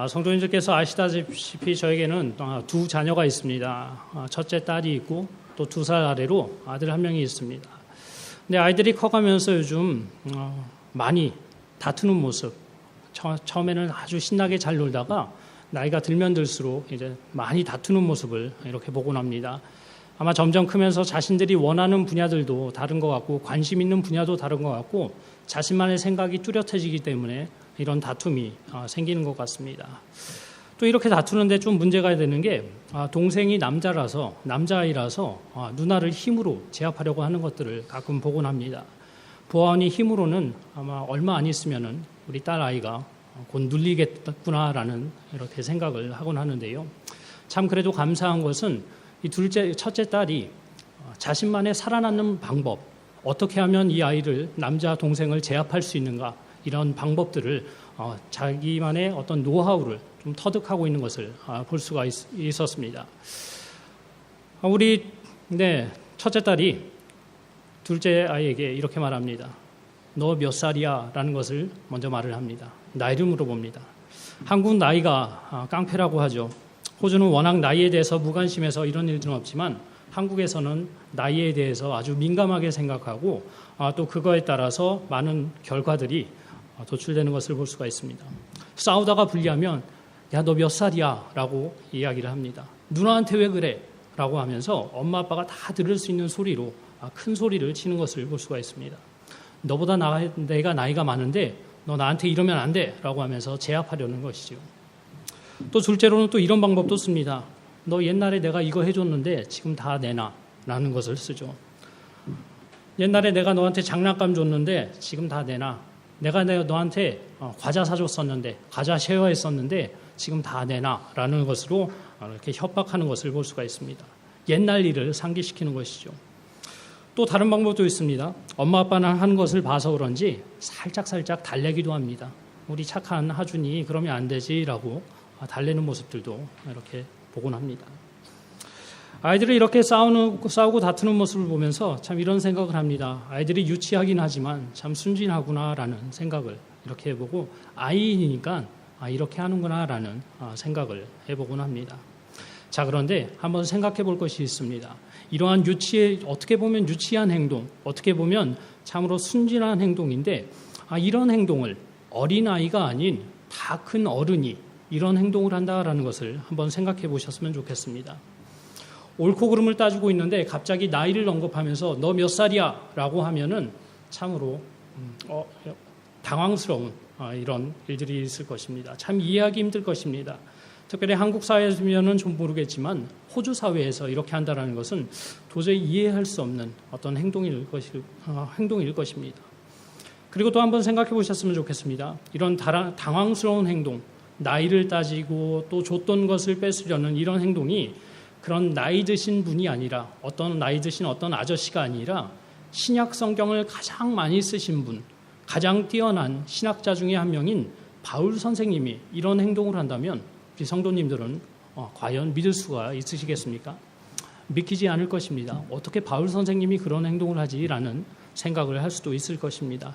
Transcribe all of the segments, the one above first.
성도님들께서 아시다시피 저에게는 두 자녀가 있습니다. 첫째 딸이 있고 또 2살 아래로 아들 한 명이 있습니다. 근데 아이들이 커가면서 요즘 많이 다투는 모습, 처음에는 아주 신나게 잘 놀다가 나이가 들면 들수록 이제 많이 다투는 모습을 이렇게 보곤 합니다. 아마 점점 크면서 자신들이 원하는 분야들도 다른 것 같고 관심 있는 분야도 다른 것 같고 자신만의 생각이 뚜렷해지기 때문에 이런 다툼이 생기는 것 같습니다. 또 이렇게 다투는데 좀 문제가 되는 게 동생이 남자아이라서 누나를 힘으로 제압하려고 하는 것들을 가끔 보곤 합니다. 보아하니 힘으로는 아마 얼마 안 있으면은 우리 딸 아이가 곧 눌리겠구나라는 이렇게 생각을 하곤 하는데요. 참 그래도 감사한 것은 이 첫째 딸이 자신만의 살아남는 방법, 어떻게 하면 이 아이를 남자 동생을 제압할 수 있는가 이런 방법들을 자기만의 어떤 노하우를 좀 터득하고 있는 것을 볼 수가 있었습니다. 우리 첫째 딸이 둘째 아이에게 이렇게 말합니다. 너 몇 살이야? 라는 것을 먼저 말을 합니다. 나이를 물어봅니다. 한국 나이가 깡패라고 하죠. 호주는 워낙 나이에 대해서 무관심해서 이런 일들은 없지만 한국에서는 나이에 대해서 아주 민감하게 생각하고 또 그거에 따라서 많은 결과들이 도출되는 것을 볼 수가 있습니다. 싸우다가 불리하면 야, 너 몇 살이야? 라고 이야기를 합니다. 누나한테 왜 그래? 라고 하면서 엄마 아빠가 다 들을 수 있는 소리로 큰 소리를 치는 것을 볼 수가 있습니다. 너보다 내가 나이가 많은데 너 나한테 이러면 안 돼! 라고 하면서 제압하려는 것이죠. 또 둘째로는 또 이런 방법도 씁니다. 너 옛날에 내가 이거 해줬는데 지금 다 내놔 라는 것을 쓰죠. 옛날에 내가 너한테 장난감 줬는데 지금 다 내놔. 내가 너한테 과자 사줬었는데 과자 쉐어했었는데 지금 다 내놔 라는 것으로 이렇게 협박하는 것을 볼 수가 있습니다. 옛날 일을 상기시키는 것이죠. 또 다른 방법도 있습니다. 엄마 아빠는 하는 것을 봐서 그런지 살짝 달래기도 합니다. 우리 착한 하준이 그러면 안 되지라고 달래는 모습들도 이렇게 보곤 합니다. 아이들이 이렇게 싸우고 다투는 모습을 보면서 참 이런 생각을 합니다. 아이들이 유치하긴 하지만 참 순진하구나라는 생각을 이렇게 해보고 아이니까 이렇게 하는구나라는 생각을 해보곤 합니다. 자, 그런데 한번 생각해 볼 것이 있습니다. 이러한 어떻게 보면 유치한 행동, 어떻게 보면 참으로 순진한 행동인데 이런 행동을 어린아이가 아닌 다 큰 어른이 이런 행동을 한다라는 것을 한번 생각해 보셨으면 좋겠습니다. 옳고 그름을 따지고 있는데 갑자기 나이를 언급하면서 너 몇 살이야? 라고 하면은 참으로 당황스러운 이런 일들이 있을 것입니다. 참 이해하기 힘들 것입니다. 특별히 한국 사회에서는 좀 모르겠지만 호주 사회에서 이렇게 한다는 것은 도저히 이해할 수 없는 어떤 행동일 것입니다. 그리고 또 한번 생각해 보셨으면 좋겠습니다. 이런 당황스러운 행동, 나이를 따지고 또 줬던 것을 뺏으려는 이런 행동이 그런 나이 드신 분이 아니라 나이 드신 어떤 아저씨가 아니라 신약 성경을 가장 많이 쓰신 분, 가장 뛰어난 신학자 중에 한 명인 바울 선생님이 이런 행동을 한다면 우리 성도님들은 과연 믿을 수가 있으시겠습니까? 믿기지 않을 것입니다. 어떻게 바울 선생님이 그런 행동을 하지라는 생각을 할 수도 있을 것입니다.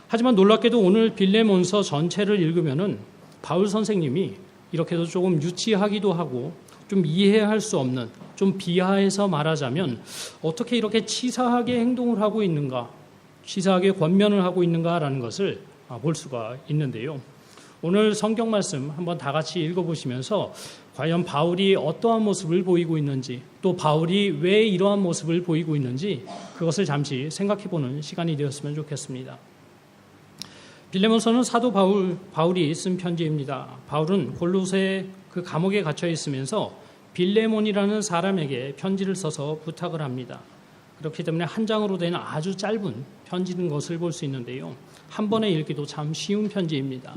하지만 놀랍게도 오늘 빌레몬서 전체를 읽으면은 바울 선생님이 이렇게도 조금 유치하기도 하고 좀 이해할 수 없는, 좀 비하해서 말하자면 어떻게 이렇게 치사하게 행동을 하고 있는가, 치사하게 권면을 하고 있는가라는 것을 볼 수가 있는데요. 오늘 성경 말씀 한번 다 같이 읽어보시면서 과연 바울이 어떠한 모습을 보이고 있는지, 또 바울이 왜 이러한 모습을 보이고 있는지 그것을 잠시 생각해보는 시간이 되었으면 좋겠습니다. 빌레몬서는 사도 바울이 쓴 편지입니다. 바울은 골로새 그 감옥에 갇혀 있으면서 빌레몬이라는 사람에게 편지를 써서 부탁을 합니다. 그렇기 때문에 한 장으로 된 아주 짧은 편지인 것을 볼 수 있는데요. 한 번에 읽기도 참 쉬운 편지입니다.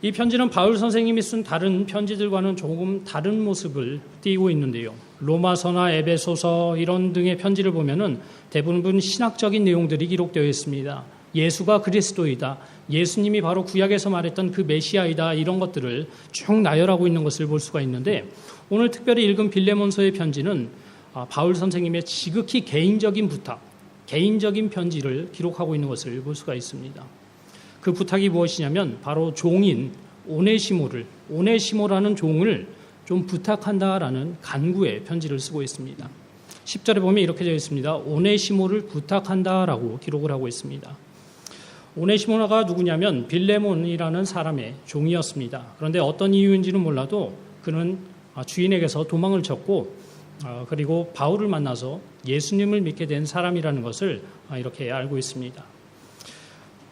이 편지는 바울 선생님이 쓴 다른 편지들과는 조금 다른 모습을 띠고 있는데요. 로마서나 에베소서 이런 등의 편지를 보면은 대부분 신학적인 내용들이 기록되어 있습니다. 예수가 그리스도이다. 예수님이 바로 구약에서 말했던 그 메시아이다. 이런 것들을 쭉 나열하고 있는 것을 볼 수가 있는데 오늘 특별히 읽은 빌레몬서의 편지는 바울 선생님의 지극히 개인적인 부탁, 개인적인 편지를 기록하고 있는 것을 볼 수가 있습니다. 그 부탁이 무엇이냐면 바로 종인 오네시모라는 종을 좀 부탁한다라는 간구의 편지를 쓰고 있습니다. 10절에 보면 이렇게 되어 있습니다. 오네시모를 부탁한다라고 기록을 하고 있습니다. 오네시모가 누구냐면 빌레몬이라는 사람의 종이었습니다. 그런데 어떤 이유인지는 몰라도 그는 주인에게서 도망을 쳤고 그리고 바울을 만나서 예수님을 믿게 된 사람이라는 것을 이렇게 알고 있습니다.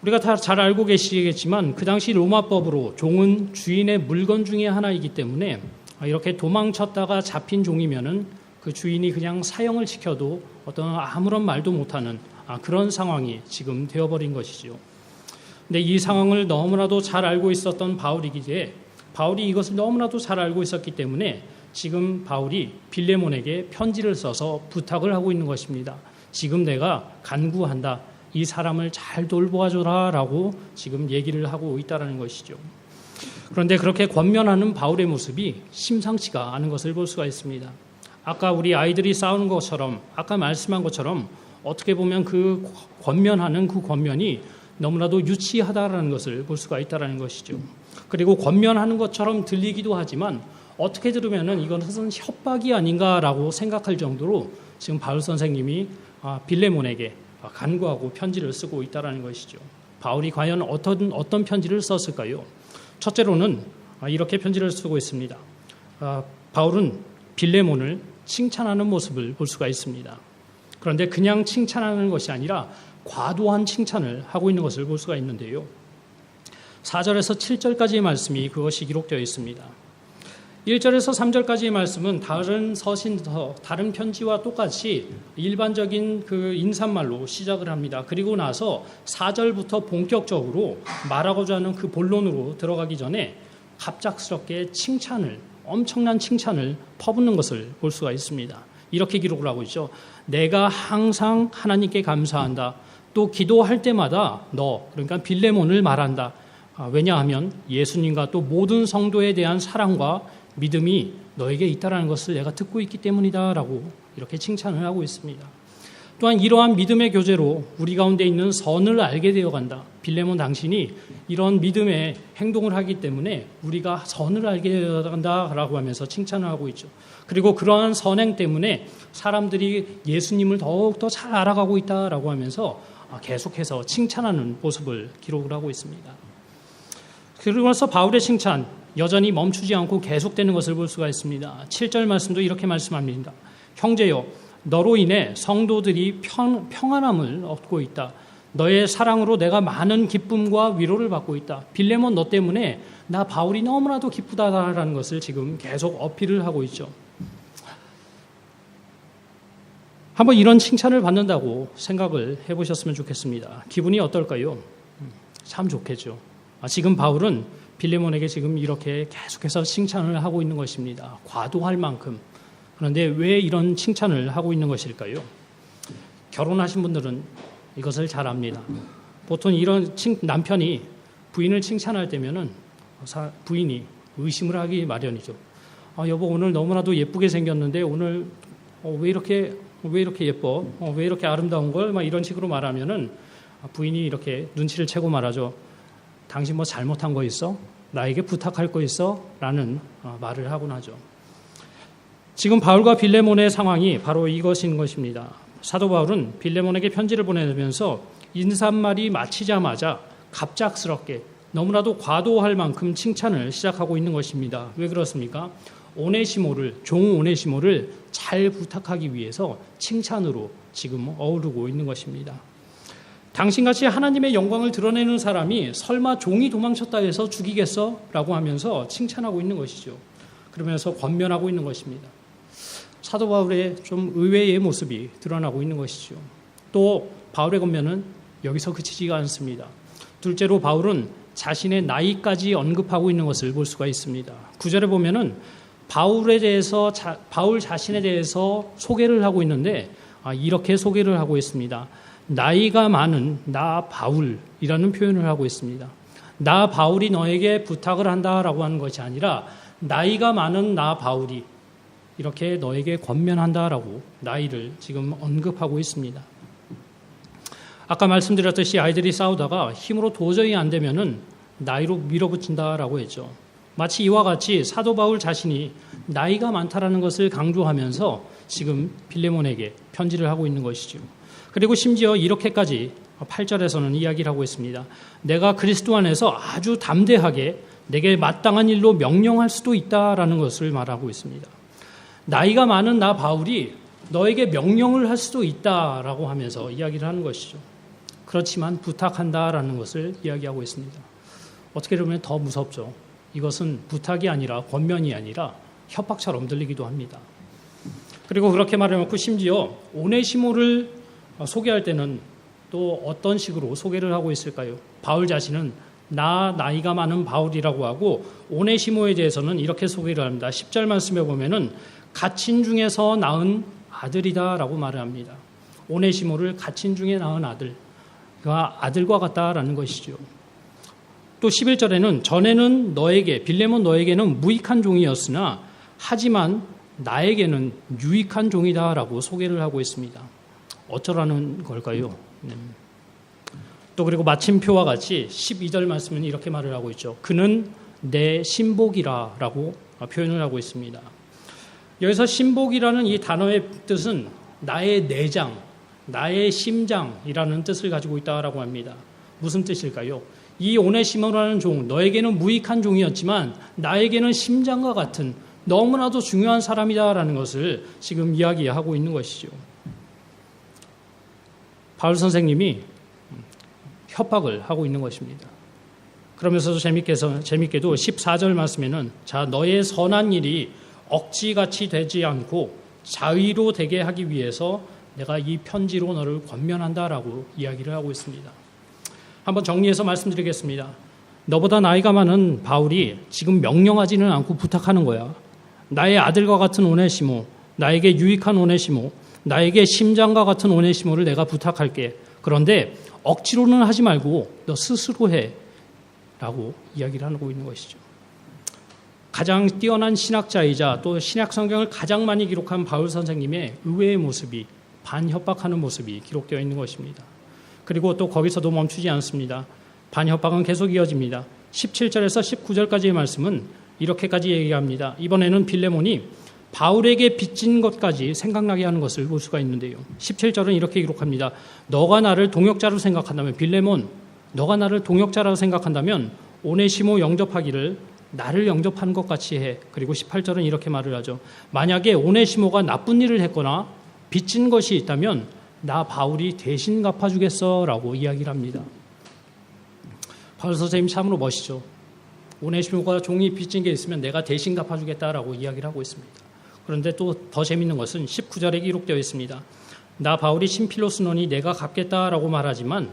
우리가 다 잘 알고 계시겠지만 그 당시 로마법으로 종은 주인의 물건 중에 하나이기 때문에 이렇게 도망쳤다가 잡힌 종이면은 그 주인이 그냥 사형을 시켜도 어떤 아무런 말도 못하는 그런 상황이 지금 되어버린 것이죠. 근데 이 상황을 너무나도 잘 알고 있었던 바울이기에 바울이 이것을 너무나도 잘 알고 있었기 때문에 지금 바울이 빌레몬에게 편지를 써서 부탁을 하고 있는 것입니다. 지금 내가 간구한다. 이 사람을 잘 돌보아줘라 라고 지금 얘기를 하고 있다는 것이죠. 그런데 그렇게 권면하는 바울의 모습이 심상치가 않은 것을 볼 수가 있습니다. 아까 우리 아이들이 싸우는 것처럼 아까 말씀한 것처럼 어떻게 보면 그 권면하는 그 권면이 너무나도 유치하다라는 것을 볼 수가 있다는 것이죠. 그리고 권면하는 것처럼 들리기도 하지만 어떻게 들으면은 이것은 협박이 아닌가라고 생각할 정도로 지금 바울 선생님이 빌레몬에게 간구하고 편지를 쓰고 있다는 것이죠. 바울이 과연 어떤 편지를 썼을까요? 첫째로는 이렇게 편지를 쓰고 있습니다. 바울은 빌레몬을 칭찬하는 모습을 볼 수가 있습니다. 그런데 그냥 칭찬하는 것이 아니라 과도한 칭찬을 하고 있는 것을 볼 수가 있는데요. 4절에서 7절까지의 말씀이 그것이 기록되어 있습니다. 1절에서 3절까지의 말씀은 다른 서신서, 다른 편지와 똑같이 일반적인 그 인사말로 시작을 합니다. 그리고 나서 4절부터 본격적으로 말하고자 하는 그 본론으로 들어가기 전에 갑작스럽게 엄청난 칭찬을 퍼붓는 것을 볼 수가 있습니다. 이렇게 기록을 하고 있죠. 내가 항상 하나님께 감사한다. 또 기도할 때마다 그러니까 빌레몬을 말한다. 왜냐하면 예수님과 또 모든 성도에 대한 사랑과 믿음이 너에게 있다는 것을 내가 듣고 있기 때문이다라고 이렇게 칭찬을 하고 있습니다. 또한 이러한 믿음의 교제로 우리 가운데 있는 선을 알게 되어간다. 빌레몬 당신이 이런 믿음의 행동을 하기 때문에 우리가 선을 알게 되어간다라고 하면서 칭찬을 하고 있죠. 그리고 그러한 선행 때문에 사람들이 예수님을 더욱더 잘 알아가고 있다라고 하면서 계속해서 칭찬하는 모습을 기록을 하고 있습니다. 그리고 나서 바울의 칭찬 여전히 멈추지 않고 계속되는 것을 볼 수가 있습니다. 7절 말씀도 이렇게 말씀합니다. 형제여 너로 인해 성도들이 평안함을 얻고 있다. 너의 사랑으로 내가 많은 기쁨과 위로를 받고 있다. 빌레몬 너 때문에 나 바울이 너무나도 기쁘다라는 것을 지금 계속 어필을 하고 있죠. 한번 이런 칭찬을 받는다고 생각을 해보셨으면 좋겠습니다. 기분이 어떨까요? 참 좋겠죠. 지금 바울은 빌레몬에게 지금 이렇게 계속해서 칭찬을 하고 있는 것입니다. 과도할 만큼. 그런데 왜 이런 칭찬을 하고 있는 것일까요? 결혼하신 분들은 이것을 잘 압니다. 보통 이런 남편이 부인을 칭찬할 때면은 부인이 의심을 하기 마련이죠. 여보 오늘 너무나도 예쁘게 생겼는데 오늘 왜 이렇게 예뻐? 왜 이렇게 아름다운 걸? 막 이런 식으로 말하면은 부인이 이렇게 눈치를 채고 말하죠. 당신 뭐 잘못한 거 있어? 나에게 부탁할 거 있어? 라는 말을 하곤 하죠. 지금 바울과 빌레몬의 상황이 바로 이것인 것입니다. 사도 바울은 빌레몬에게 편지를 보내면서 인사말이 마치자마자 갑작스럽게 너무나도 과도할 만큼 칭찬을 시작하고 있는 것입니다. 왜 그렇습니까? 종 오네시모를 잘 부탁하기 위해서 칭찬으로 지금 어우르고 있는 것입니다. 당신같이 하나님의 영광을 드러내는 사람이 설마 종이 도망쳤다 해서 죽이겠어? 라고 하면서 칭찬하고 있는 것이죠. 그러면서 권면하고 있는 것입니다. 사도 바울의 좀 의외의 모습이 드러나고 있는 것이죠. 또 바울의 권면은 여기서 그치지가 않습니다. 둘째로 바울은 자신의 나이까지 언급하고 있는 것을 볼 수가 있습니다. 9절에 보면은 바울 자신에 대해서 소개를 하고 있는데 이렇게 소개를 하고 있습니다. 나이가 많은 나 바울이라는 표현을 하고 있습니다. 나 바울이 너에게 부탁을 한다라고 하는 것이 아니라 나이가 많은 나 바울이 이렇게 너에게 권면한다라고 나이를 지금 언급하고 있습니다. 아까 말씀드렸듯이 아이들이 싸우다가 힘으로 도저히 안 되면은 나이로 밀어붙인다라고 했죠. 마치 이와 같이 사도 바울 자신이 나이가 많다라는 것을 강조하면서 지금 빌레몬에게 편지를 하고 있는 것이죠. 그리고 심지어 이렇게까지 8절에서는 이야기를 하고 있습니다. 내가 그리스도 안에서 아주 담대하게 내게 마땅한 일로 명령할 수도 있다라는 것을 말하고 있습니다. 나이가 많은 나 바울이 너에게 명령을 할 수도 있다라고 하면서 이야기를 하는 것이죠. 그렇지만 부탁한다라는 것을 이야기하고 있습니다. 어떻게 보면 더 무섭죠. 이것은 부탁이 아니라 권면이 아니라 협박처럼 들리기도 합니다. 그리고 그렇게 말해놓고 심지어 오네시모를 소개할 때는 또 어떤 식으로 소개를 하고 있을까요? 바울 자신은 나이가 많은 바울이라고 하고 오네시모에 대해서는 이렇게 소개를 합니다. 10절 말씀에 보면은 갇힌 중에서 낳은 아들이다라고 말을 합니다. 오네시모를 갇힌 중에 낳은 아들, 그가 아들과 같다라는 것이죠. 또 11절에는 전에는 너에게 빌레몬 너에게는 무익한 종이었으나 하지만 나에게는 유익한 종이다라고 소개를 하고 있습니다. 어쩌라는 걸까요? 또 그리고 마침표와 같이 12절 말씀은 이렇게 말을 하고 있죠. 그는 내 신복이라라고 표현을 하고 있습니다. 여기서 신복이라는 이 단어의 뜻은 나의 내장, 나의 심장이라는 뜻을 가지고 있다라고 합니다. 무슨 뜻일까요? 이 오네시모라는 종, 너에게는 무익한 종이었지만 나에게는 심장과 같은 너무나도 중요한 사람이다라는 것을 지금 이야기하고 있는 것이죠. 바울 선생님이 협박을 하고 있는 것입니다. 그러면서도 재밌게도 14절 말씀에는 자, 너의 선한 일이 억지같이 되지 않고 자의로 되게 하기 위해서 내가 이 편지로 너를 권면한다라고 이야기를 하고 있습니다. 한번 정리해서 말씀드리겠습니다. 너보다 나이가 많은 바울이 지금 명령하지는 않고 부탁하는 거야. 나의 아들과 같은 오네시모, 나에게 유익한 오네시모, 나에게 심장과 같은 오네시모를 내가 부탁할게. 그런데 억지로는 하지 말고 너 스스로 해 라고 이야기를 하고 있는 것이죠. 가장 뛰어난 신학자이자 또 신약 성경을 가장 많이 기록한 바울 선생님의 의외의 모습이 반협박하는 모습이 기록되어 있는 것입니다. 그리고 또 거기서도 멈추지 않습니다. 반협박은 계속 이어집니다. 17절에서 19절까지의 말씀은 이렇게까지 얘기합니다. 이번에는 빌레몬이 바울에게 빚진 것까지 생각나게 하는 것을 볼 수가 있는데요. 17절은 이렇게 기록합니다. 너가 나를 동역자로 생각한다면 빌레몬, 너가 나를 동역자라고 생각한다면 오네시모 영접하기를 나를 영접하는 것 같이 해. 그리고 18절은 이렇게 말을 하죠. 만약에 오네시모가 나쁜 일을 했거나 빚진 것이 있다면 나 바울이 대신 갚아주겠어 라고 이야기를 합니다. 바울 선생님 참으로 멋있죠. 오네시모가 종이 빚진 게 있으면 내가 대신 갚아주겠다라고 이야기를 하고 있습니다. 그런데 또 더 재밌는 것은 19절에 기록되어 있습니다. 나 바울이 심필로스노니 내가 갚겠다라고 말하지만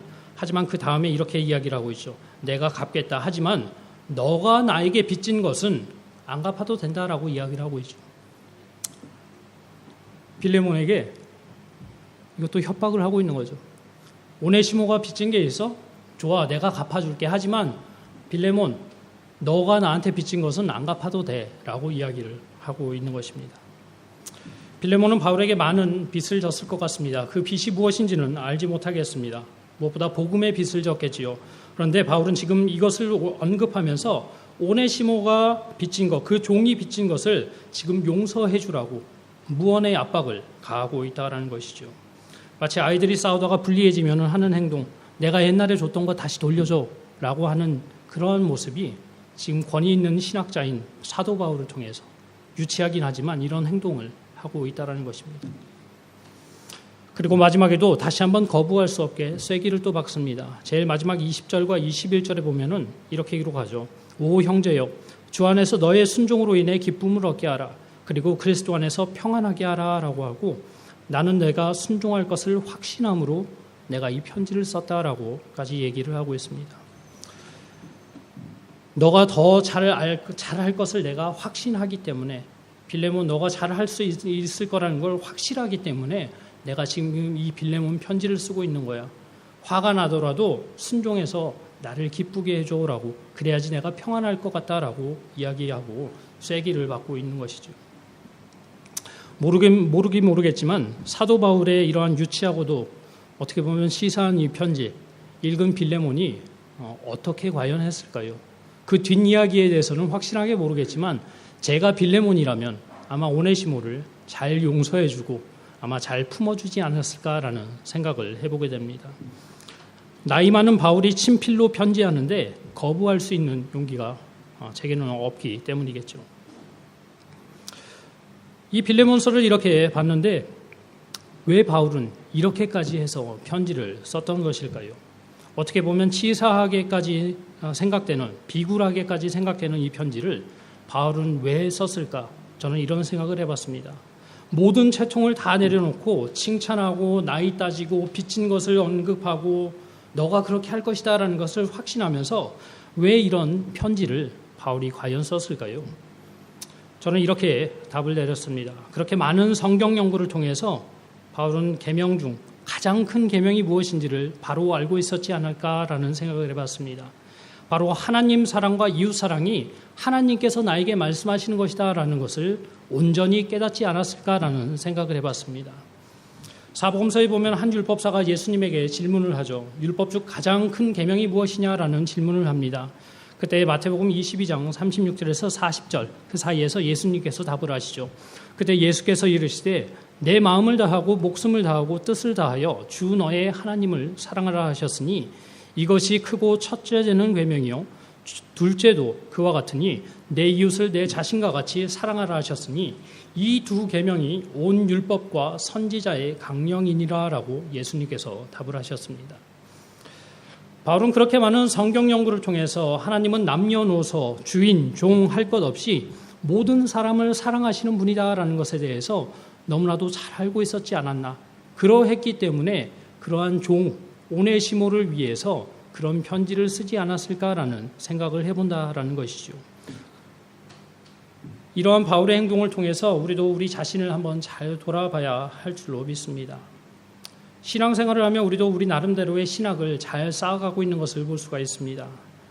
그 다음에 이렇게 이야기를 하고 있죠. 내가 갚겠다 하지만 너가 나에게 빚진 것은 안 갚아도 된다라고 이야기를 하고 있죠. 빌레몬에게 이것도 협박을 하고 있는 거죠. 오네시모가 빚진 게 있어? 좋아, 내가 갚아줄게. 하지만 빌레몬, 너가 나한테 빚진 것은 안 갚아도 돼 라고 이야기를 하고 있는 것입니다. 빌레몬은 바울에게 많은 빚을 졌을 것 같습니다. 그 빚이 무엇인지는 알지 못하겠습니다. 무엇보다 복음의 빚을 졌겠지요. 그런데 바울은 지금 이것을 언급하면서 오네시모가 빚진 것, 그 종이 빚진 것을 지금 용서해 주라고 무언의 압박을 가하고 있다는 것이죠. 마치 아이들이 싸우다가 불리해지면 하는 행동, 내가 옛날에 줬던 거 다시 돌려줘 라고 하는 그런 모습이 지금 권위 있는 신학자인 사도 바울을 통해서 유치하긴 하지만 이런 행동을 하고 있다는 것입니다. 그리고 마지막에도 다시 한번 거부할 수 없게 쐐기를 또 박습니다. 제일 마지막 20절과 21절에 보면은 이렇게 기록하죠. 오 형제여, 주 안에서 너의 순종으로 인해 기쁨을 얻게 하라. 그리고 그리스도 안에서 평안하게 하라 라고 하고 나는 내가 순종할 것을 확신함으로 내가 이 편지를 썼다라고까지 얘기를 하고 있습니다. 너가 더 잘할 것을 내가 확신하기 때문에 빌레몬 너가 잘할 수 있을 거라는 걸 확실하기 때문에 내가 지금 이 빌레몬 편지를 쓰고 있는 거야. 화가 나더라도 순종해서 나를 기쁘게 해줘라고 그래야지 내가 평안할 것 같다라고 이야기하고 쐐기를 받고 있는 것이죠. 모르겠지만 사도 바울의 이러한 유치하고도 어떻게 보면 시사한 이 편지 읽은 빌레몬이 어떻게 과연 했을까요? 그 뒷이야기에 대해서는 확실하게 모르겠지만 제가 빌레몬이라면 아마 오네시모를 잘 용서해주고 아마 잘 품어주지 않았을까라는 생각을 해보게 됩니다. 나이 많은 바울이 친필로 편지하는데 거부할 수 있는 용기가 제게는 없기 때문이겠죠. 이 빌레몬서를 이렇게 봤는데 왜 바울은 이렇게까지 해서 편지를 썼던 것일까요? 어떻게 보면 치사하게까지 생각되는, 비굴하게까지 생각되는 이 편지를 바울은 왜 썼을까? 저는 이런 생각을 해봤습니다. 모든 채통을 다 내려놓고 칭찬하고 나이 따지고 빚진 것을 언급하고 너가 그렇게 할 것이다 라는 것을 확신하면서 왜 이런 편지를 바울이 과연 썼을까요? 저는 이렇게 답을 내렸습니다. 그렇게 많은 성경 연구를 통해서 바울은 계명 중 가장 큰 계명이 무엇인지를 바로 알고 있었지 않을까라는 생각을 해봤습니다. 바로 하나님 사랑과 이웃 사랑이 하나님께서 나에게 말씀하시는 것이다라는 것을 온전히 깨닫지 않았을까라는 생각을 해봤습니다. 사복음서에 보면 한 율법사가 예수님에게 질문을 하죠. 율법 중 가장 큰 계명이 무엇이냐라는 질문을 합니다. 그때 마태복음 22장 36절에서 40절 그 사이에서 예수님께서 답을 하시죠. 그때 예수께서 이르시되 내 마음을 다하고 목숨을 다하고 뜻을 다하여 주 너의 하나님을 사랑하라 하셨으니 이것이 크고 첫째 되는 계명이요 둘째도 그와 같으니 내 이웃을 내 자신과 같이 사랑하라 하셨으니 이 두 계명이 온 율법과 선지자의 강령이니라라고 예수님께서 답을 하셨습니다. 바울은 그렇게 많은 성경 연구를 통해서 하나님은 남녀노소, 주인, 종 할 것 없이 모든 사람을 사랑하시는 분이다라는 것에 대해서 너무나도 잘 알고 있었지 않았나. 그러했기 때문에 그러한 종 오네시모를 위해서 그런 편지를 쓰지 않았을까라는 생각을 해본다라는 것이죠. 이러한 바울의 행동을 통해서 우리도 우리 자신을 한번 잘 돌아봐야 할 줄로 믿습니다. 신앙생활을 하면 우리도 우리 나름대로의 신학을 잘 쌓아가고 있는 것을 볼 수가 있습니다.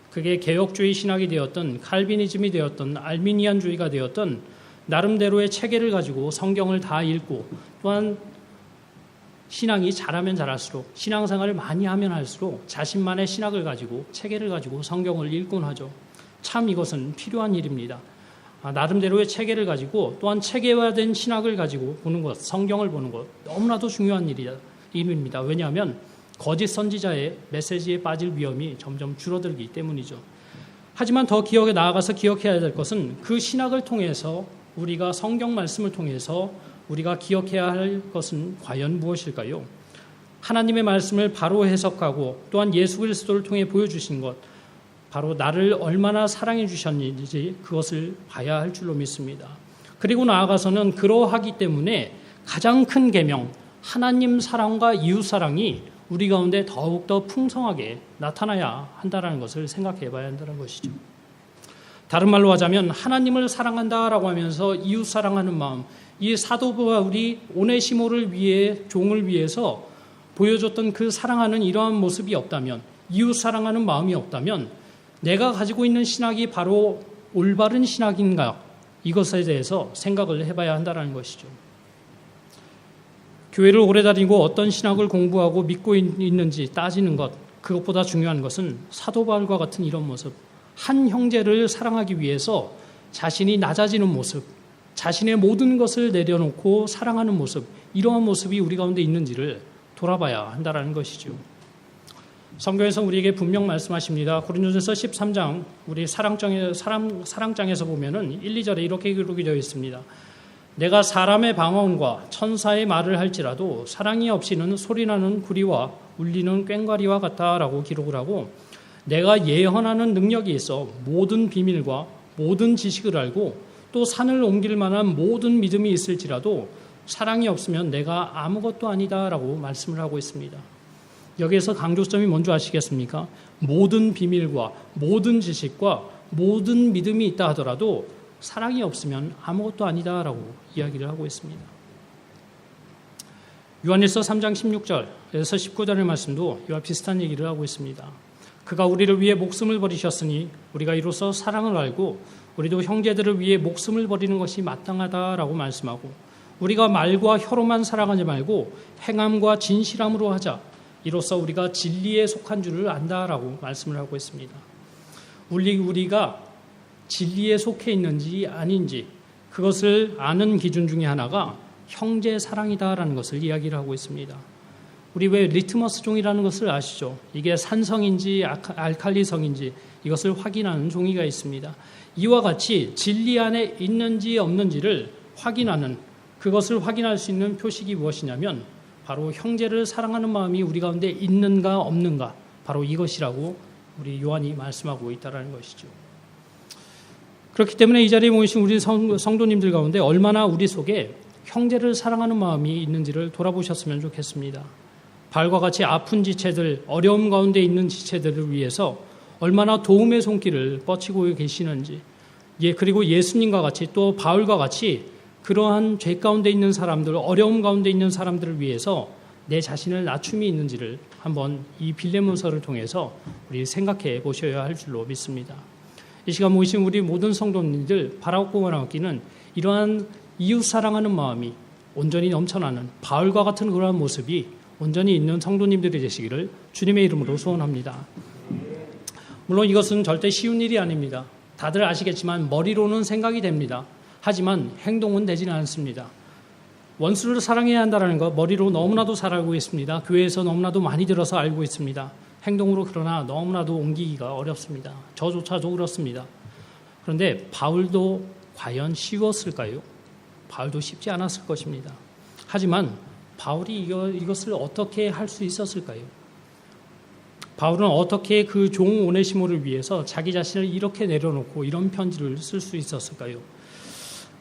그게 개혁주의 신학이 되었던 칼비니즘이 되었던 알미니안주의가 되었던 나름대로의 체계를 가지고 성경을 다 읽고 또한 신앙이 잘하면 잘할수록 신앙생활을 많이 하면 할수록 자신만의 신학을 가지고 체계를 가지고 성경을 읽곤 하죠. 참 이것은 필요한 일입니다. 나름대로의 체계를 가지고 또한 체계화된 신학을 가지고 보는 것, 성경을 보는 것 너무나도 중요한 일입니다. 왜냐하면 거짓 선지자의 메시지에 빠질 위험이 점점 줄어들기 때문이죠. 하지만 더 기억에 나아가서 기억해야 될 것은 그 신학을 통해서 우리가 성경 말씀을 통해서 우리가 기억해야 할 것은 과연 무엇일까요? 하나님의 말씀을 바로 해석하고 또한 예수 그리스도를 통해 보여주신 것, 바로 나를 얼마나 사랑해 주셨는지 그것을 봐야 할 줄로 믿습니다. 그리고 나아가서는 그러하기 때문에 가장 큰 계명, 하나님 사랑과 이웃 사랑이 우리 가운데 더욱더 풍성하게 나타나야 한다는 것을 생각해 봐야 한다는 것이죠. 다른 말로 하자면 하나님을 사랑한다라고 하면서 이웃 사랑하는 마음, 이 사도 바울이 오네시모를 위해 종을 위해서 보여줬던 그 사랑하는 이러한 모습이 없다면, 이웃 사랑하는 마음이 없다면 내가 가지고 있는 신학이 바로 올바른 신학인가, 이것에 대해서 생각을 해봐야 한다는 것이죠. 교회를 오래 다니고 어떤 신학을 공부하고 믿고 있는지 따지는 것, 그것보다 중요한 것은 사도 바울과 같은 이런 모습, 한 형제를 사랑하기 위해서 자신이 낮아지는 모습, 자신의 모든 것을 내려놓고 사랑하는 모습, 이러한 모습이 우리 가운데 있는지를 돌아봐야 한다는 것이죠. 성경에서 우리에게 분명 말씀하십니다. 고린도전서 13장 우리 사랑장에서 보면은 1, 2절에 이렇게 기록이 되어 있습니다. 내가 사람의 방언과 천사의 말을 할지라도 사랑이 없이는 소리나는 구리와 울리는 꽹과리와 같다라고 기록을 하고, 내가 예언하는 능력이 있어 모든 비밀과 모든 지식을 알고 또 산을 옮길 만한 모든 믿음이 있을지라도 사랑이 없으면 내가 아무것도 아니다라고 말씀을 하고 있습니다. 여기에서 강조점이 뭔지 아시겠습니까? 모든 비밀과 모든 지식과 모든 믿음이 있다 하더라도 사랑이 없으면 아무것도 아니다라고 이야기를 하고 있습니다. 요한일서 3장 16절에서 19절의 말씀도 이와 비슷한 얘기를 하고 있습니다. 그가 우리를 위해 목숨을 버리셨으니 우리가 이로써 사랑을 알고 우리도 형제들을 위해 목숨을 버리는 것이 마땅하다라고 말씀하고, 우리가 말과 혀로만 사랑하지 말고 행함과 진실함으로 하자. 이로써 우리가 진리에 속한 줄을 안다라고 말씀을 하고 있습니다. 우리가 진리에 속해 있는지 아닌지 그것을 아는 기준 중에 하나가 형제 사랑이다라는 것을 이야기를 하고 있습니다. 우리 왜 리트머스 종이라는 것을 아시죠? 이게 산성인지 알칼리성인지 이것을 확인하는 종이가 있습니다. 이와 같이 진리 안에 있는지 없는지를 확인하는, 그것을 확인할 수 있는 표식이 무엇이냐면 바로 형제를 사랑하는 마음이 우리 가운데 있는가 없는가, 바로 이것이라고 우리 요한이 말씀하고 있다는 것이죠. 그렇기 때문에 이 자리에 모이신 우리 성도님들 가운데 얼마나 우리 속에 형제를 사랑하는 마음이 있는지를 돌아보셨으면 좋겠습니다. 바울과 같이 아픈 지체들, 어려움 가운데 있는 지체들을 위해서 얼마나 도움의 손길을 뻗치고 계시는지, 그리고 예수님과 같이 또 바울과 같이 그러한 죄 가운데 있는 사람들, 어려움 가운데 있는 사람들을 위해서 내 자신을 낮춤이 있는지를 한번 이 빌레몬서를 통해서 우리 생각해 보셔야 할 줄로 믿습니다. 이 시간 모이신 우리 모든 성도님들 바라고 원하기는 이러한 이웃 사랑하는 마음이 온전히 넘쳐나는 바울과 같은 그러한 모습이 온전히 있는 성도님들이 되시기를 주님의 이름으로 소원합니다. 물론 이것은 절대 쉬운 일이 아닙니다. 다들 아시겠지만 머리로는 생각이 됩니다. 하지만 행동은 되지는 않습니다. 원수를 사랑해야 한다는 것 머리로 너무나도 잘 알고 있습니다. 교회에서 너무나도 많이 들어서 알고 있습니다. 행동으로 그러나 너무나도 옮기기가 어렵습니다. 저조차도 그렇습니다. 그런데 바울도 과연 쉬웠을까요? 바울도 쉽지 않았을 것입니다. 하지만 바울이 이것을 어떻게 할 수 있었을까요? 바울은 어떻게 그 종 오네시모를 위해서 자기 자신을 이렇게 내려놓고 이런 편지를 쓸 수 있었을까요?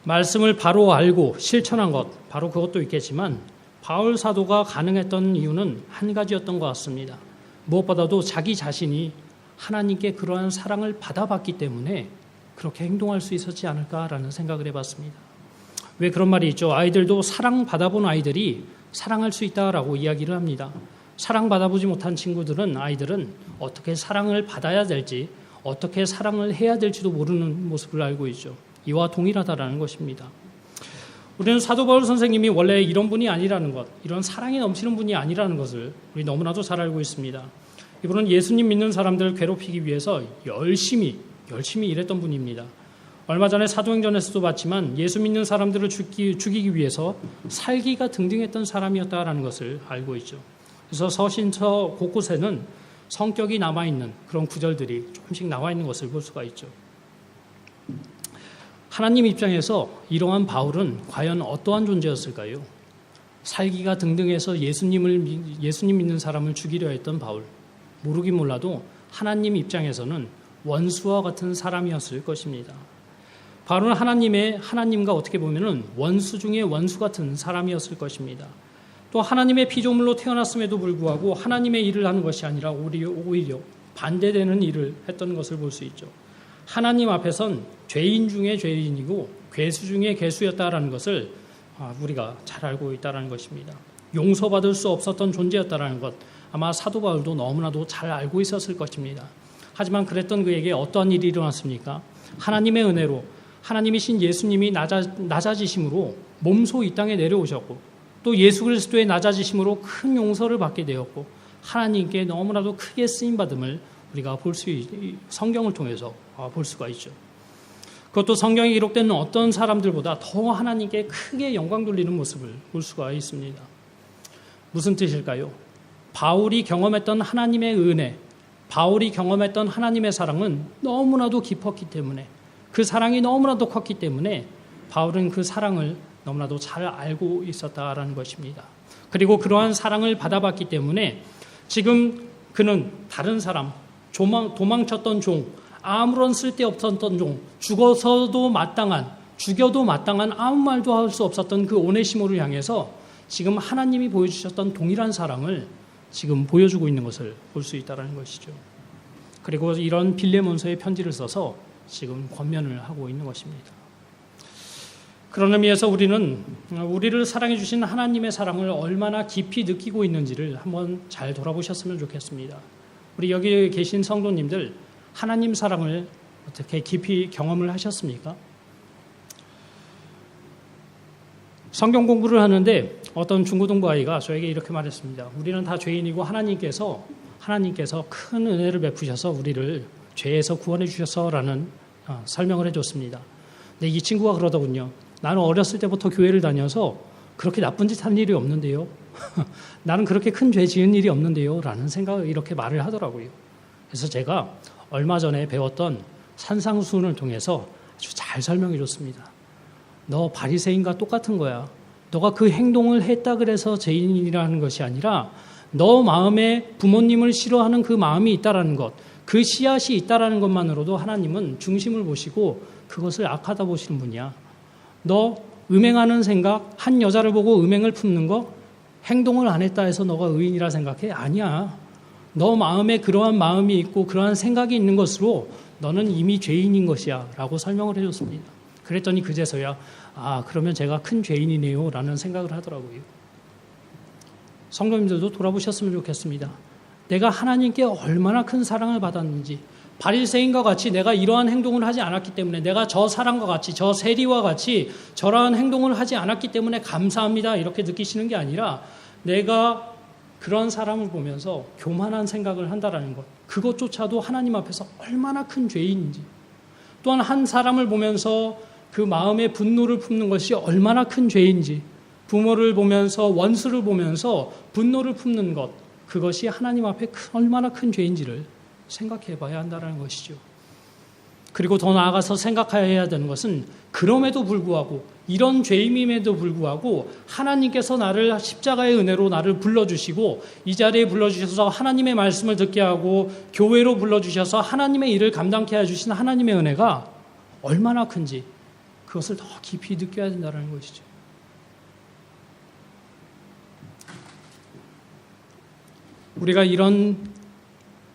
말씀을 바로 알고 실천한 것, 바로 그것도 있겠지만 바울 사도가 가능했던 이유는 한 가지였던 것 같습니다. 무엇보다도 자기 자신이 하나님께 그러한 사랑을 받아봤기 때문에 그렇게 행동할 수 있었지 않을까라는 생각을 해봤습니다. 왜 그런 말이 있죠? 아이들도 사랑받아본 아이들이 사랑할 수 있다라고 이야기를 합니다. 사랑받아보지 못한 아이들은 어떻게 사랑을 받아야 될지, 어떻게 사랑을 해야 될지도 모르는 모습을 알고 있죠. 이와 동일하다라는 것입니다. 우리는 사도 바울 선생님이 원래 이런 분이 아니라는 것, 이런 사랑이 넘치는 분이 아니라는 것을 우리 너무나도 잘 알고 있습니다. 이분은 예수님 믿는 사람들을 괴롭히기 위해서 열심히 일했던 분입니다. 얼마 전에 사도행전에서도 봤지만 예수 믿는 사람들을 죽이기 위해서 살기가 등등했던 사람이었다라는 것을 알고 있죠. 그래서 서신서 곳곳에는 성격이 남아있는 그런 구절들이 조금씩 나와 있는 것을 볼 수가 있죠. 하나님 입장에서 이러한 바울은 과연 어떠한 존재였을까요? 살기가 등등해서 예수님 믿는 사람을 죽이려 했던 바울. 모르긴 몰라도 하나님 입장에서는 원수와 같은 사람이었을 것입니다. 바울은 하나님과 어떻게 보면은 원수 중에 원수 같은 사람이었을 것입니다. 또 하나님의 피조물로 태어났음에도 불구하고 하나님의 일을 하는 것이 아니라 오히려 반대되는 일을 했던 것을 볼 수 있죠. 하나님 앞에선 죄인 중에 죄인이고 괴수 중에 괴수였다라는 것을 우리가 잘 알고 있다는 것입니다. 용서받을 수 없었던 존재였다는 것, 아마 사도 바울도 너무나도 잘 알고 있었을 것입니다. 하지만 그랬던 그에게 어떠한 일이 일어났습니까? 하나님의 은혜로 하나님이신 예수님이 낮아지심으로 몸소 이 땅에 내려오셨고 또 예수 그리스도의 낮아지심으로 큰 용서를 받게 되었고 하나님께 너무나도 크게 쓰임받음을 우리가 성경을 통해서 볼 수가 있죠. 그것도 성경에 기록되는 어떤 사람들보다 더 하나님께 크게 영광 돌리는 모습을 볼 수가 있습니다. 무슨 뜻일까요? 바울이 경험했던 하나님의 은혜, 바울이 경험했던 하나님의 사랑은 너무나도 깊었기 때문에, 그 사랑이 너무나도 컸기 때문에 바울은 그 사랑을 너무나도 잘 알고 있었다라는 것입니다. 그리고 그러한 사랑을 받아봤기 때문에 지금 그는 다른 사람, 도망쳤던 종, 아무런 쓸데없었던 종, 죽여도 마땅한 아무 말도 할 수 없었던 그 오네시모를 향해서 지금 하나님이 보여주셨던 동일한 사랑을 지금 보여주고 있는 것을 볼 수 있다는 것이죠. 그리고 이런 빌레몬서의 편지를 써서 지금 권면을 하고 있는 것입니다. 그런 의미에서 우리를 사랑해 주신 하나님의 사랑을 얼마나 깊이 느끼고 있는지를 한번 잘 돌아보셨으면 좋겠습니다. 우리 여기 계신 성도님들, 하나님 사랑을 어떻게 깊이 경험을 하셨습니까? 성경 공부를 하는데 어떤 중고등부 아이가 저에게 이렇게 말했습니다. 우리는 다 죄인이고 하나님께서 큰 은혜를 베푸셔서 우리를 죄에서 구원해 주셔서라는 설명을 해줬습니다. 근데 이 친구가 그러더군요. 나는 어렸을 때부터 교회를 다녀서 그렇게 나쁜 짓 한 일이 없는데요. 나는 그렇게 큰 죄 지은 일이 없는데요. 라는 생각을 이렇게 말을 하더라고요. 그래서 제가 얼마 전에 배웠던 산상수훈을 통해서 아주 잘 설명해 줬습니다. 너 바리새인과 똑같은 거야. 너가 그 행동을 했다 그래서 죄인이라는 것이 아니라 너 마음에 부모님을 싫어하는 그 마음이 있다라는 것, 그 씨앗이 있다라는 것만으로도 하나님은 중심을 보시고 그것을 악하다 보시는 분이야. 너 음행하는 생각, 한 여자를 보고 음행을 품는 거, 행동을 안 했다 해서 너가 의인이라 생각해? 아니야. 너 마음에 그러한 마음이 있고 그러한 생각이 있는 것으로 너는 이미 죄인인 것이야 라고 설명을 해줬습니다. 그랬더니 그제서야 그러면 제가 큰 죄인이네요 라는 생각을 하더라고요. 성도님들도 돌아보셨으면 좋겠습니다. 내가 하나님께 얼마나 큰 사랑을 받았는지, 바리새인과 같이 내가 이러한 행동을 하지 않았기 때문에, 내가 저 사람과 같이, 저 세리와 같이 저러한 행동을 하지 않았기 때문에 감사합니다 이렇게 느끼시는 게 아니라 내가 그런 사람을 보면서 교만한 생각을 한다라는 것, 그것조차도 하나님 앞에서 얼마나 큰 죄인인지, 또한 한 사람을 보면서 그 마음의 분노를 품는 것이 얼마나 큰 죄인지, 부모를 보면서, 원수를 보면서 분노를 품는 것, 그것이 하나님 앞에 얼마나 큰 죄인지를 생각해 봐야 한다는 것이죠. 그리고 더 나아가서 생각해야 되는 것은 그럼에도 불구하고, 이런 죄임임에도 불구하고 하나님께서 나를 십자가의 은혜로 나를 불러주시고 이 자리에 불러주셔서 하나님의 말씀을 듣게 하고 교회로 불러주셔서 하나님의 일을 감당케 해주신 하나님의 은혜가 얼마나 큰지 그것을 더 깊이 느껴야 된다는 것이죠. 우리가 이런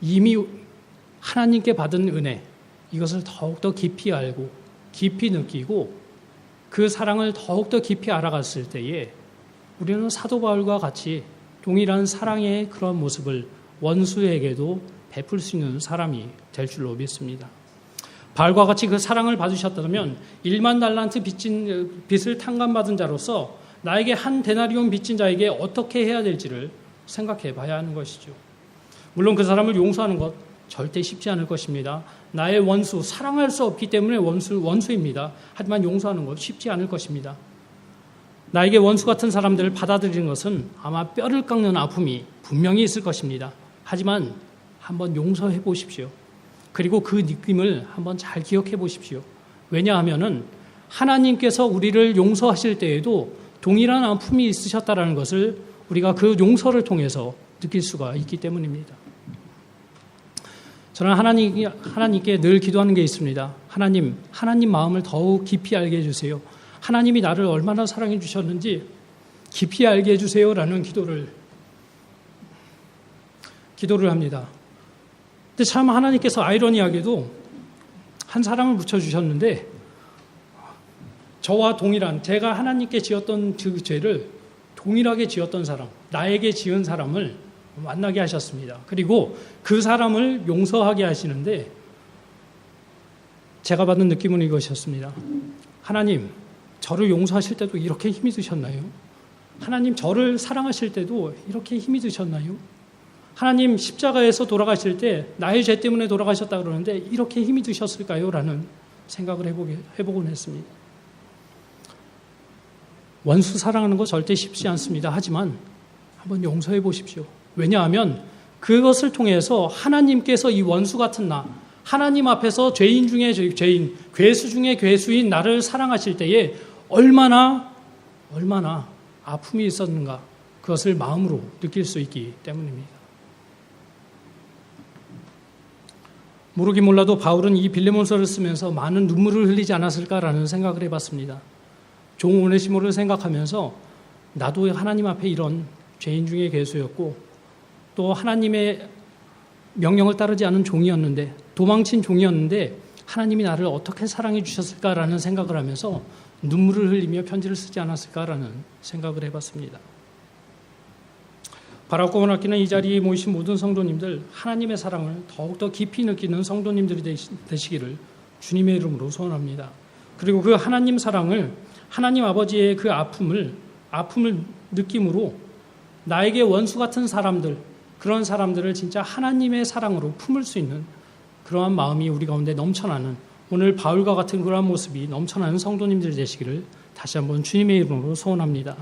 이미 하나님께 받은 은혜, 이것을 더욱더 깊이 알고 깊이 느끼고 그 사랑을 더욱더 깊이 알아갔을 때에 우리는 사도 바울과 같이 동일한 사랑의 그런 모습을 원수에게도 베풀 수 있는 사람이 될 줄로 믿습니다. 바울과 같이 그 사랑을 받으셨다면 1만 달란트 빚을 탕감받은 자로서 나에게 한 데나리온 빚진 자에게 어떻게 해야 될지를 생각해 봐야 하는 것이죠. 물론 그 사람을 용서하는 것 절대 쉽지 않을 것입니다. 나의 원수, 사랑할 수 없기 때문에 원수입니다. 하지만 용서하는 것 쉽지 않을 것입니다. 나에게 원수 같은 사람들을 받아들이는 것은 아마 뼈를 깎는 아픔이 분명히 있을 것입니다. 하지만 한번 용서해 보십시오. 그리고 그 느낌을 한번 잘 기억해 보십시오. 왜냐하면은 하나님께서 우리를 용서하실 때에도 동일한 아픔이 있으셨다는 것을 우리가 그 용서를 통해서 느낄 수가 있기 때문입니다. 저는 하나님께 늘 기도하는 게 있습니다. 하나님 마음을 더욱 깊이 알게 해주세요. 하나님이 나를 얼마나 사랑해 주셨는지 깊이 알게 해주세요 라는 기도를 합니다. 근데 참 하나님께서 아이러니하게도 한 사람을 붙여주셨는데 저와 동일한, 제가 하나님께 지었던 그 죄를 동일하게 지었던 사람, 나에게 지은 사람을 만나게 하셨습니다. 그리고 그 사람을 용서하게 하시는데 제가 받은 느낌은 이것이었습니다. 하나님, 저를 용서하실 때도 이렇게 힘이 드셨나요? 하나님, 저를 사랑하실 때도 이렇게 힘이 드셨나요? 하나님, 십자가에서 돌아가실 때 나의 죄 때문에 돌아가셨다 그러는데 이렇게 힘이 드셨을까요? 라는 생각을 해보곤 했습니다. 원수 사랑하는 거 절대 쉽지 않습니다. 하지만 한번 용서해 보십시오. 왜냐하면 그것을 통해서 하나님께서 이 원수 같은 나, 하나님 앞에서 죄인 중에 죄인, 괴수 중에 괴수인 나를 사랑하실 때에 얼마나 아픔이 있었는가, 그것을 마음으로 느낄 수 있기 때문입니다. 모르긴 몰라도 바울은 이 빌레몬서를 쓰면서 많은 눈물을 흘리지 않았을까라는 생각을 해봤습니다. 종 오네시모를 생각하면서 나도 하나님 앞에 이런 죄인 중에 괴수였고 또 하나님의 명령을 따르지 않은 종이었는데, 도망친 종이었는데 하나님이 나를 어떻게 사랑해 주셨을까라는 생각을 하면서 눈물을 흘리며 편지를 쓰지 않았을까라는 생각을 해봤습니다. 바라고 원하기는 이 자리에 모이신 모든 성도님들, 하나님의 사랑을 더욱더 깊이 느끼는 성도님들이 되시기를 주님의 이름으로 소원합니다. 그리고 그 하나님 사랑을, 하나님 아버지의 그 아픔을 아픔을 느낌으로 나에게 원수 같은 사람들, 그런 사람들을 진짜 하나님의 사랑으로 품을 수 있는 그러한 마음이 우리 가운데 넘쳐나는, 오늘 바울과 같은 그러한 모습이 넘쳐나는 성도님들 되시기를 다시 한번 주님의 이름으로 소원합니다.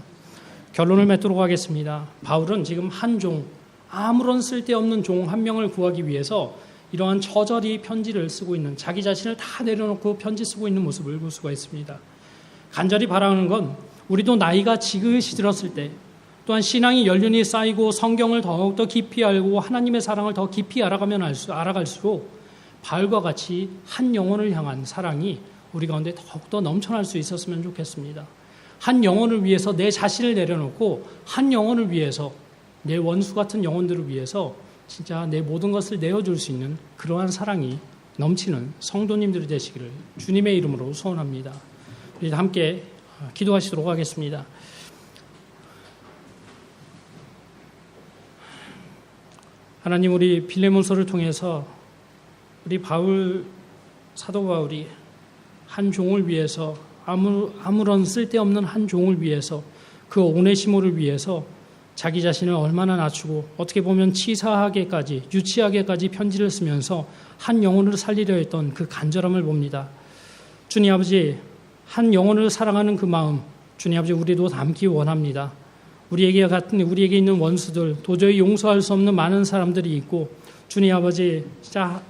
결론을 맺도록 하겠습니다. 바울은 지금 한 종, 아무런 쓸데없는 종 한 명을 구하기 위해서 이러한 처절히 편지를 쓰고 있는, 자기 자신을 다 내려놓고 편지 쓰고 있는 모습을 볼 수가 있습니다. 간절히 바라는 건 우리도 나이가 지긋이 들었을 때, 또한 신앙이 연륜이 쌓이고 성경을 더욱더 깊이 알고 하나님의 사랑을 더 깊이 알아갈수록 바울과 같이 한 영혼을 향한 사랑이 우리 가운데 더욱더 넘쳐날 수 있었으면 좋겠습니다. 한 영혼을 위해서 내 자신을 내려놓고 한 영혼을 위해서, 내 원수 같은 영혼들을 위해서 진짜 내 모든 것을 내어줄 수 있는 그러한 사랑이 넘치는 성도님들이 되시기를 주님의 이름으로 소원합니다. 우리 함께 기도하시도록 하겠습니다. 하나님, 우리 빌레몬서를 통해서 우리 사도 바울이 한 종을 위해서, 아무런 쓸데없는 한 종을 위해서, 그 오네시모를 위해서 자기 자신을 얼마나 낮추고 어떻게 보면 치사하게까지, 유치하게까지 편지를 쓰면서 한 영혼을 살리려 했던 그 간절함을 봅니다. 주님 아버지, 한 영혼을 사랑하는 그 마음, 주님 아버지, 우리도 담기 원합니다. 우리에게 있는 원수들, 도저히 용서할 수 없는 많은 사람들이 있고, 주님 아버지, 진짜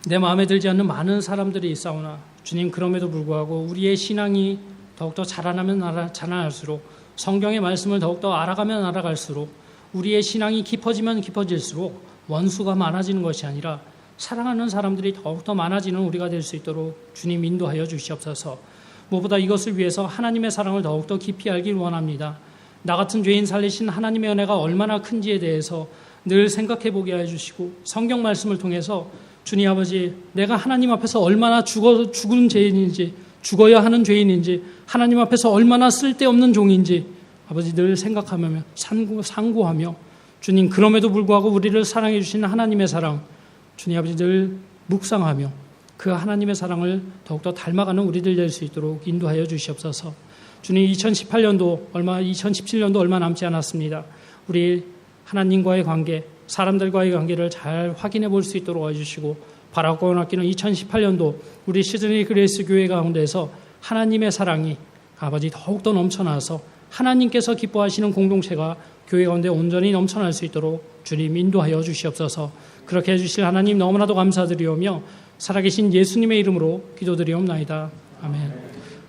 내 마음에 들지 않는 많은 사람들이 있사오나, 주님, 그럼에도 불구하고 우리의 신앙이 더욱더 자라나면 자라날수록, 성경의 말씀을 더욱더 알아가면 알아갈수록, 우리의 신앙이 깊어지면 깊어질수록 원수가 많아지는 것이 아니라 사랑하는 사람들이 더욱더 많아지는 우리가 될 수 있도록 주님 인도하여 주시옵소서. 무엇보다 이것을 위해서 하나님의 사랑을 더욱더 깊이 알길 원합니다. 나 같은 죄인 살리신 하나님의 은혜가 얼마나 큰지에 대해서 늘 생각해 보게 해주시고, 성경 말씀을 통해서 주님 아버지, 내가 하나님 앞에서 얼마나 죽은 죄인인지, 죽어야 하는 죄인인지, 하나님 앞에서 얼마나 쓸데없는 종인지 아버지 늘 생각하며 상고하며, 주님, 그럼에도 불구하고 우리를 사랑해 주시는 하나님의 사랑, 주님 아버지 늘 묵상하며 그 하나님의 사랑을 더욱더 닮아가는 우리들 될 수 있도록 인도하여 주시옵소서. 주님, 2017년도 얼마 남지 않았습니다. 우리 하나님과의 관계, 사람들과의 관계를 잘 확인해 볼 수 있도록 해주시고, 바라고 아끼는 2018년도 우리 시드니 그레이스 교회 가운데서 하나님의 사랑이 아버지 더욱더 넘쳐나서 하나님께서 기뻐하시는 공동체가 교회 가운데 온전히 넘쳐날 수 있도록 주님 인도하여 주시옵소서. 그렇게 해주실 하나님 너무나도 감사드리오며 살아계신 예수님의 이름으로 기도드리옵나이다. 아멘.